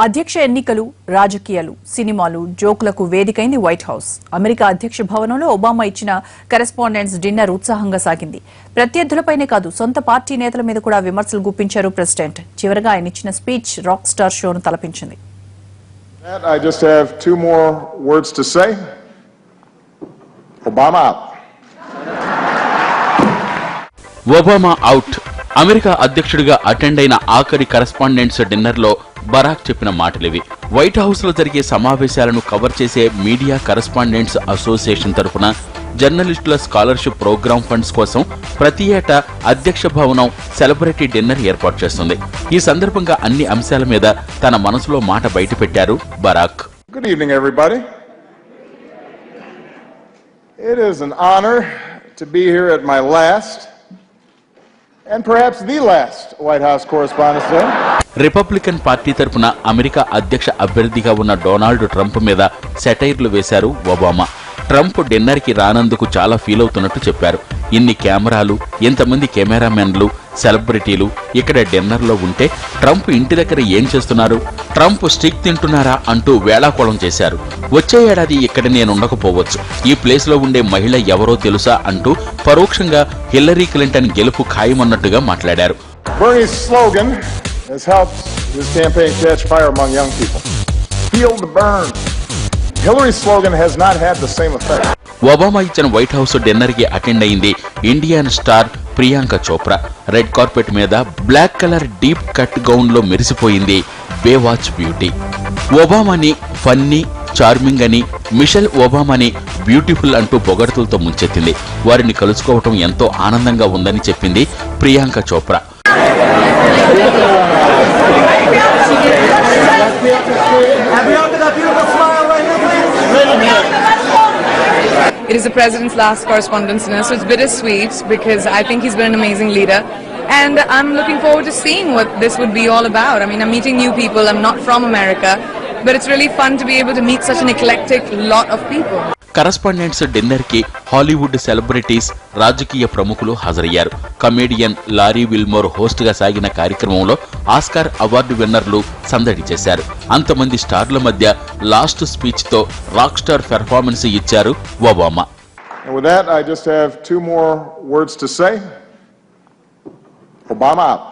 అధ్యక్ష ఎన్నికలు, రాజకీయాలు, సినిమాలు, జోకులకు వేదికైంది వైట్ హౌస్. అమెరికా అధ్యక్ష భవనంలో ఒబామా ఇచ్చిన కరెస్పాండెంట్స్ డిన్నర్ ఉత్సాహంగా సాగింది. ప్రత్యర్థులపైనే కాదు, సొంత పార్టీ నేతల మీద కూడా విమర్శలు గుప్పించారు ప్రెసిడెంట్. చివరగా ఆయన ఇచ్చిన స్పీచ్ రాక్ స్టార్ షోను తలపించింది. I just have two more words to say. Obama out. Obama out. America అధ్యక్షుడిగా అటెండ్ అయిన ఆఖరి కరెస్పాండెంట్స్ డిన్నర్ లో బరాక్ చెప్పిన మాటలివి. వైట్ హౌస్ లో జరిగే సమావేశాలను కవర్ చేసే మీడియా కరెస్పాండెంట్స్ అసోసియేషన్ తరఫున జర్నలిస్టుల స్కాలర్షిప్ ప్రోగ్రామ్ ఫండ్స్ కోసం ప్రతి ఏటా అధ్యక్ష భవనం సెలబ్రిటీ డిన్నర్ ఏర్పాటు చేస్తుంది. ఈ సందర్భంగా అన్ని అంశాల మీద తన మనసులో మాట బయటపెట్టారు Barack. Good evening, everybody. It is an honor to be here at my last and perhaps the last White House Correspondents' Day. Republican party తరపున అమెరికా అధ్యక్ష అభ్యర్థిగా ఉన్న డొనాల్డ్ ట్రంప్ మీద సెటైర్లు వేశారు ఒబామా. ట్రంప్ డిన్నర్ కి రానందుకు చాలా ఫీల్ అవుతున్నట్టు చెప్పారు. ఇన్ని కెమెరాలు, ఇంతమంది కెమెరామెన్లు, సెలబ్రిటీలు ఇక్కడ డిన్నర్ లో ఉంటే ట్రంప్ ఇంటి దగ్గర ఏం చేస్తున్నారు, ట్రంప్ స్టిక్ తింటున్నారా అంటూ వేళాకోళం చేశారు. వచ్చే ఏడాది ఇక్కడ నేనుండకపోవచ్చు, ఈ ప్లేస్ లో ఉండే మహిళ ఎవరో తెలుసా అంటూ పరోక్షంగా హిల్లరీ క్లింటన్ గెలుపు ఖాయమన్నట్టుగా మాట్లాడారు. Bernie's slogan has helped his campaign catch fire among young people. Feel the burn. Hillary's slogan has not had the same effect. Obama ఇచ్చిన వైట్ హౌస్ డిన్నర్ కి అటెండ్ అయింది Indian star Priyanka Chopra. Red carpet మీద black colour deep cut gown లో మెరిసిపోయింది Baywatch beauty. ఒబామాని funny, charming అని, Michelle ఒబామాని beautiful అంటూ పొగడ్తలతో ముంచెత్తింది. వారిని కలుసుకోవటం ఎంతో ఆనందంగా ఉందని చెప్పింది Priyanka Chopra. It is the president's last correspondence dinner, so it's bittersweet because I think he's been an amazing leader. And I'm looking forward to seeing what this would be all about. I mean, I'm meeting new people. I'm not from America, but it's really fun to be able to meet such an eclectic lot of people. Correspondents dinner కి Hollywood celebrities, రాజకీయ ప్రముఖులు హాజరయ్యారు. Comedian lorry Wilmore host గా సాగిన కార్యక్రమంలో Oscar award విన్నర్లు సందడి చేశారు. అంతమంది స్టార్ల మధ్య లాస్ట్ స్పీచ్ తో రాక్ స్టార్ పెర్ఫార్మెన్స్ ఇచ్చారు Obama. And with that, I just have two more words to say. Obama out.